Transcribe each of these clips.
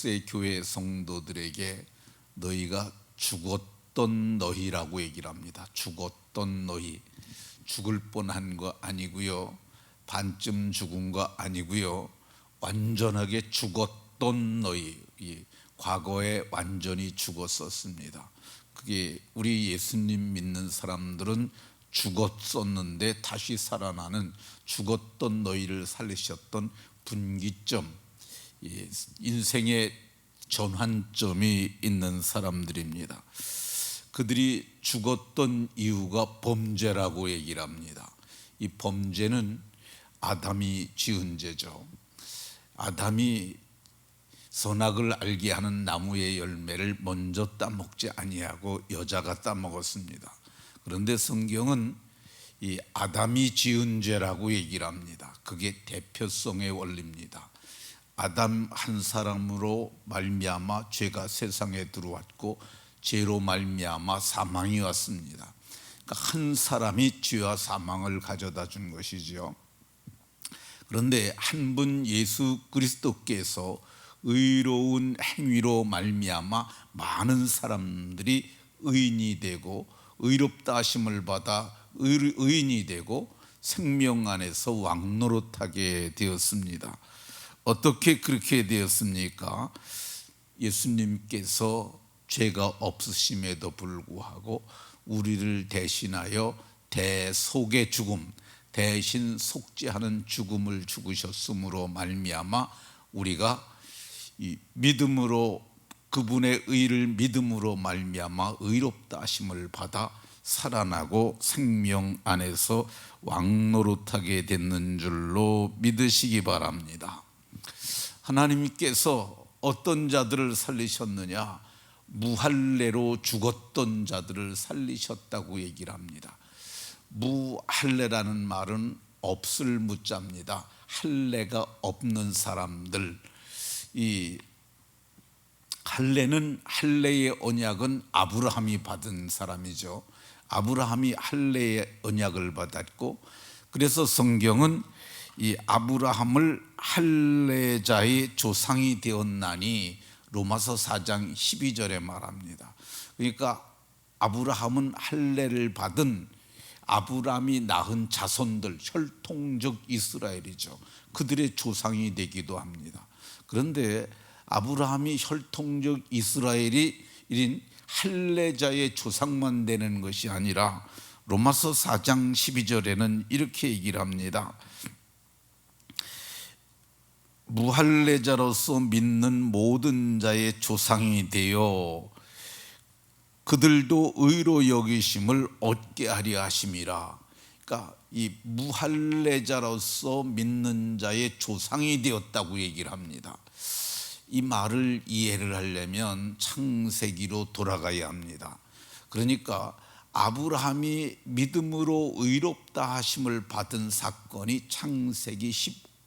의 교회 성도들에게 너희가 죽었던 너희라고 얘기를 합니다. 죽었던 너희, 죽을 뻔한 거 아니고요, 반쯤 죽은 거 아니고요, 완전하게 죽었던 너희, 과거에 완전히 죽었었습니다. 그게 우리 예수님 믿는 사람들은 죽었었는데 다시 살아나는, 죽었던 너희를 살리셨던 분기점, 인생의 전환점이 있는 사람들입니다. 그들이 죽었던 이유가 범죄라고 얘기를 합니다. 이 범죄는 아담이 지은 죄죠. 아담이 선악을 알게 하는 나무의 열매를 먼저 따먹지 아니하고 여자가 따먹었습니다. 그런데 성경은 이 아담이 지은 죄라고 얘기를 합니다. 그게 대표성의 원리입니다. 아담 한 사람으로 말미암아 죄가 세상에 들어왔고, 죄로 말미암아 사망이 왔습니다. 그러니까 한 사람이 죄와 사망을 가져다 준 것이죠. 그런데 한 분 예수 그리스도께서 의로운 행위로 말미암아 많은 사람들이 의인이 되고, 의롭다 하심을 받아 의인이 되고 생명 안에서 왕노릇하게 되었습니다. 어떻게 그렇게 되었습니까? 예수님께서 죄가 없으심에도 불구하고 우리를 대신하여 대속의 죽음, 대신 속죄하는 죽음을 죽으셨으므로 말미암아 우리가 이 믿음으로, 그분의 의를 믿음으로 말미암아 의롭다 하심을 받아 살아나고 생명 안에서 왕노릇하게 됐는 줄로 믿으시기 바랍니다. 하나님께서 어떤 자들을 살리셨느냐? 무할례로 죽었던 자들을 살리셨다고 얘기를 합니다. 무할례라는 말은 없을 무자입니다. 할례가 없는 사람들. 이 할례는, 할례의 언약은 아브라함이 받은 사람이죠. 아브라함이 할례의 언약을 받았고, 그래서 성경은 이 아브라함을 할례자의 조상이 되었나니 로마서 4장 12절에 말합니다. 그러니까 아브라함은 할례를 받은, 아브라함이 낳은 자손들, 혈통적 이스라엘이죠. 그들의 조상이 되기도 합니다. 그런데 아브라함이 혈통적 이스라엘인 할례자의 조상만 되는 것이 아니라 로마서 4장 12절에는 이렇게 얘기를 합니다. 무할례자로서 믿는 모든 자의 조상이 되어 그들도 의로 여기심을 얻게 하려 하심이라. 그러니까 이 무할례자로서 믿는 자의 조상이 되었다고 얘기를 합니다. 이 말을 이해를 하려면 창세기로 돌아가야 합니다. 그러니까 아브라함이 믿음으로 의롭다 하심을 받은 사건이 창세기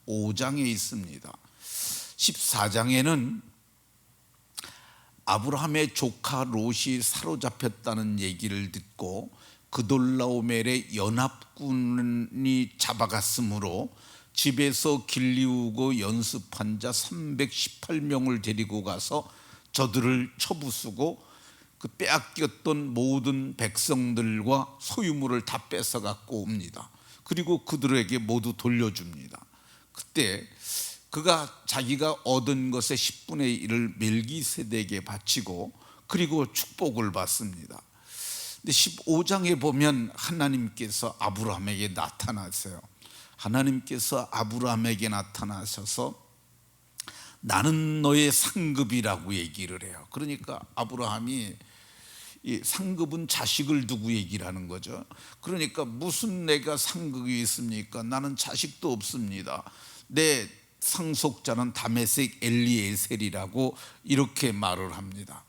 15장에 있습니다. 14장에는 아브라함의 조카 롯이 사로잡혔다는 얘기를 듣고 그돌라오멜의 연합군이 잡아갔으므로 집에서 길리우고 연습한 자 318명을 데리고 가서 저들을 쳐부수고 그 빼앗겼던 모든 백성들과 소유물을 다 뺏어갖고 옵니다. 그리고 그들에게 모두 돌려줍니다. 그때 그가 자기가 얻은 것의 10분의 1을 멜기세덱에게 바치고 그리고 축복을 받습니다. 근데 15장에 보면 하나님께서 아브라함에게 나타나세요. 하나님께서 아브라함에게 나타나셔서 나는 너의 상급이라고 얘기를 해요. 그러니까 아브라함이, 이 상급은 자식을 두고 얘기를 하는 거죠. 그러니까 무슨 내가 상급이 있습니까? 나는 자식도 없습니다. 내 상속자는 다메섹 엘리에셀이라고 이렇게 말을 합니다.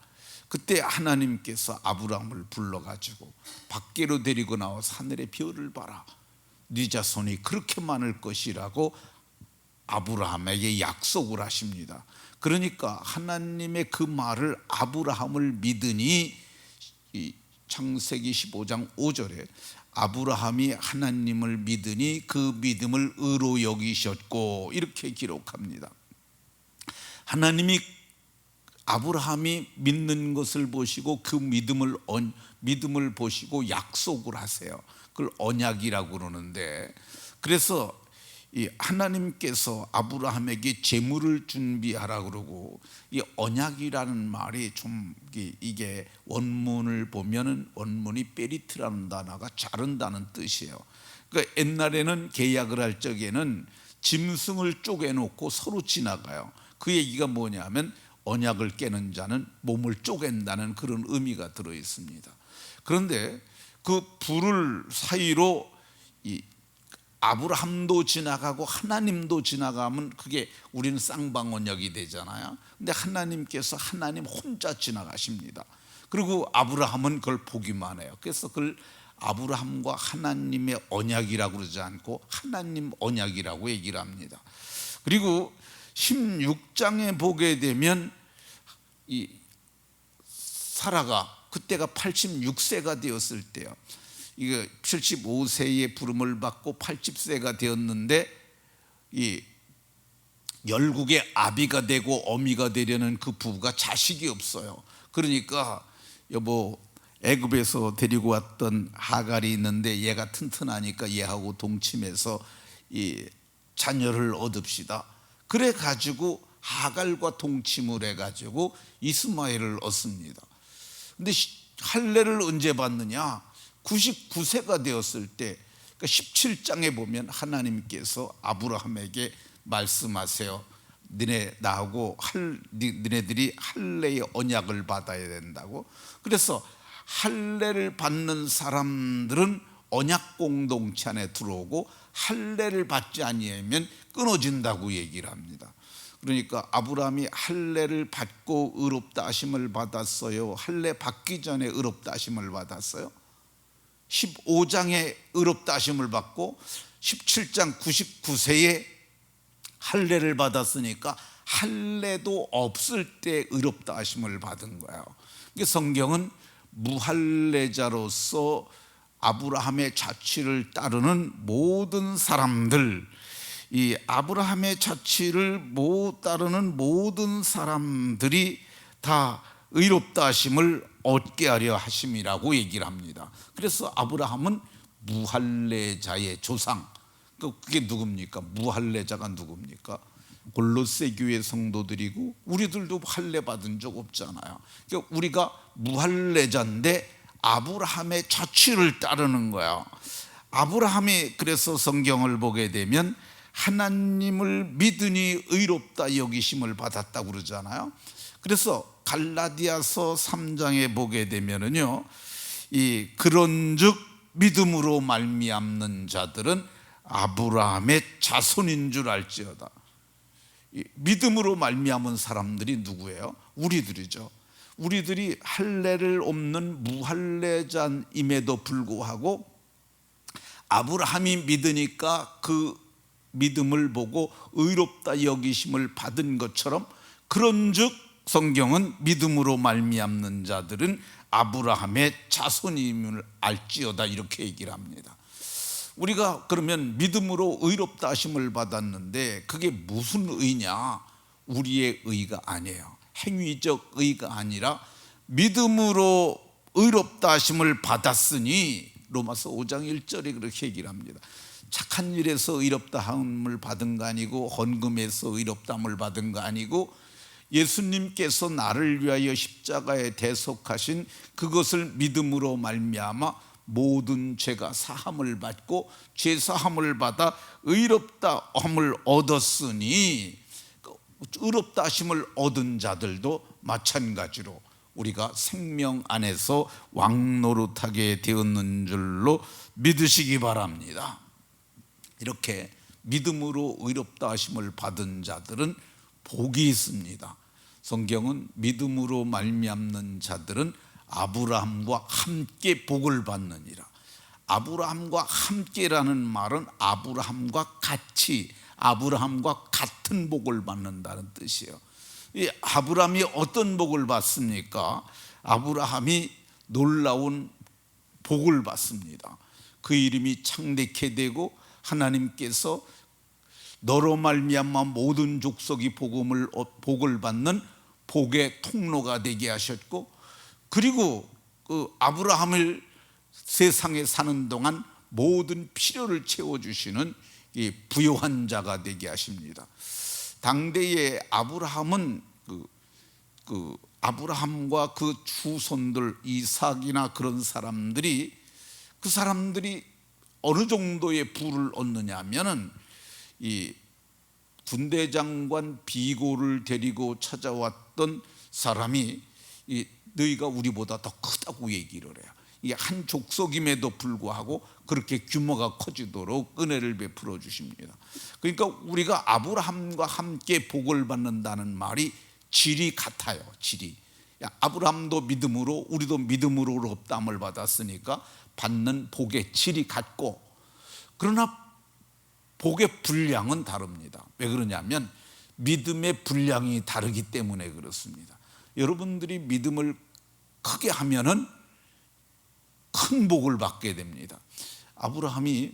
그때 하나님께서 아브라함을 불러가지고 밖으로 데리고 나와서 하늘의 별을 봐라, 네 자손이 그렇게 많을 것이라고 아브라함에게 약속을 하십니다. 그러니까 하나님의 그 말을 아브라함을 믿으니, 이 창세기 15장 5절에 아브라함이 하나님을 믿으니 그 믿음을 의로 여기셨고 이렇게 기록합니다. 하나님이 아브라함이 믿는 것을 보시고 그 믿음을 보시고 약속을 하세요. 그걸 언약이라고 그러는데, 그래서 이 하나님께서 아브라함에게 재물을 준비하라 그러고, 이 언약이라는 말이 좀 이게 원문을 보면은 원문이 베리트라는 단어가 자른다는 뜻이에요. 그러니까 옛날에는 계약을 할 적에는 짐승을 쪼개놓고 서로 지나가요. 그 얘기가 뭐냐면 언약을 깨는 자는 몸을 쪼갠다는 그런 의미가 들어 있습니다. 그런데 그 불을 사이로 이 아브라함도 지나가고 하나님도 지나가면 그게 우리는 쌍방언약이 되잖아요. 근데 하나님 혼자 지나가십니다. 그리고 아브라함은 그걸 보기만 해요. 그래서 그걸 아브라함과 하나님의 언약이라고 그러지 않고 하나님 언약이라고 얘기를 합니다. 그리고 16장에 보게 되면 이 사라가 그때가 86세가 되었을 때요, 이거 75세의 부름을 받고 80세가 되었는데 이 열국의 아비가 되고 어미가 되려는 그 부부가 자식이 없어요. 그러니까 여보, 애굽에서 데리고 왔던 하갈이 있는데 얘가 튼튼하니까 얘하고 동침해서 이 자녀를 얻읍시다. 그래 가지고 하갈과 동침을 해 가지고 이스마엘을 얻습니다. 근데 할례를 언제 받느냐? 99세가 되었을 때, 그러니까 17장에 보면 하나님께서 아브라함에게 말씀하세요. 너네들이 할례의 언약을 받아야 된다고. 그래서 할례를 받는 사람들은 언약 공동체 안에 들어오고 할례를 받지 아니하면 끊어진다고 얘기를 합니다. 그러니까 아브라함이 할례를 받고 의롭다 하심을 받았어요? 할례 받기 전에 의롭다 하심을 받았어요? 15장에 의롭다 하심을 받고 17장 99세에 할례를 받았으니까 할례도 없을 때 의롭다 하심을 받은 거예요. 성경은 무할례자로서 아브라함의 자취를 따르는 모든 사람들, 이 아브라함의 자취를 못 따르는 모든 사람들이 다 의롭다 하심을 얻게 하려 하심이라고 얘기를 합니다. 그래서 아브라함은 무할례자의 조상. 그게 누굽니까? 무할례자가 누굽니까? 골로새 교회 성도들이고 우리들도 할례 받은 적 없잖아요. 그러니까 우리가 무할례자인데 아브라함의 자취를 따르는 거야. 아브라함이 그래서 성경을 보게 되면 하나님을 믿으니 의롭다 여기심을 받았다고 그러잖아요. 그래서 갈라디아서 3장에 보게 되면은요, 이 그런즉 믿음으로 말미암는 자들은 아브라함의 자손인 줄 알지어다. 믿음으로 말미암은 사람들이 누구예요? 우리들이죠. 우리들이 할례를 없는 무할례자임에도 불구하고 아브라함이 믿으니까 그 믿음을 보고 의롭다 여기심을 받은 것처럼, 그런즉 성경은 믿음으로 말미암는 자들은 아브라함의 자손임을 알지어다 이렇게 얘기를 합니다. 우리가 그러면 믿음으로 의롭다 하심을 받았는데 그게 무슨 의냐? 우리의 의가 아니에요. 행위적 의가 아니라 믿음으로 의롭다 하심을 받았으니, 로마서 5장 1절에 그렇게 얘기를 합니다. 착한 일에서 의롭다 함을 받은 거 아니고 헌금에서 의롭다 함을 받은 거 아니고 예수님께서 나를 위하여 십자가에 대속하신 그것을 믿음으로 말미암아 모든 죄가 사함을 받고 죄 사함을 받아 의롭다 함을 얻었으니, 의롭다 하심을 얻은 자들도 마찬가지로 우리가 생명 안에서 왕노릇하게 되었는 줄로 믿으시기 바랍니다. 이렇게 믿음으로 의롭다 하심을 받은 자들은 복이 있습니다. 성경은 믿음으로 말미암는 자들은 아브라함과 함께 복을 받느니라. 아브라함과 함께라는 말은 아브라함과 같이, 아브라함과 같은 복을 받는다는 뜻이에요. 이 아브라함이 어떤 복을 받습니까? 아브라함이 놀라운 복을 받습니다. 그 이름이 창대케 되고 하나님께서 너로 말미암아 모든 족속이 복을 받는 복의 통로가 되게 하셨고, 그리고 그 아브라함을 세상에 사는 동안 모든 필요를 채워주시는 이 부요한 자가 되게 하십니다. 당대의 아브라함은 아브라함과 그 후손들 이삭이나 그런 사람들이, 그 사람들이 어느 정도의 부를 얻느냐 하면은 이 군대장관 비고를 데리고 찾아왔던 사람이 너희가 우리보다 더 크다고 얘기를 해요. 이게 한 족속임에도 불구하고 그렇게 규모가 커지도록 은혜를 베풀어 주십니다. 그러니까 우리가 아브라함과 함께 복을 받는다는 말이 질이 같아요. 질이 아브라함도 믿음으로, 우리도 믿음으로 의롭다함을 받았으니까 받는 복의 질이 같고, 그러나 복의 분량은 다릅니다. 왜 그러냐면 믿음의 분량이 다르기 때문에 그렇습니다. 여러분들이 믿음을 크게 하면은 큰 복을 받게 됩니다. 아브라함이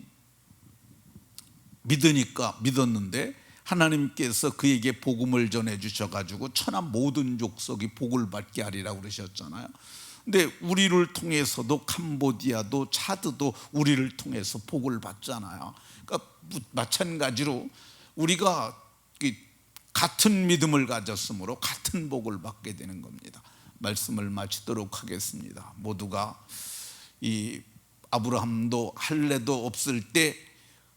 믿었는데 하나님께서 그에게 복음을 전해 주셔가지고 천하 모든 족속이 복을 받게 하리라고 그러셨잖아요. 근데 우리를 통해서도 캄보디아도 차드도 우리를 통해서 복을 받잖아요. 그러니까 마찬가지로 우리가 같은 믿음을 가졌으므로 같은 복을 받게 되는 겁니다. 말씀을 마치도록 하겠습니다. 모두가 이 아브라함도 할례도 없을 때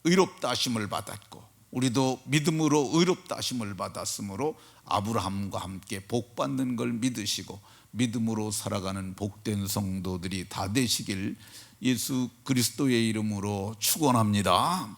의롭다 하심을 받았고, 우리도 믿음으로 의롭다 하심을 받았으므로 아브라함과 함께 복 받는 걸 믿으시고 믿음으로 살아가는 복된 성도들이 다 되시길 예수 그리스도의 이름으로 축원합니다.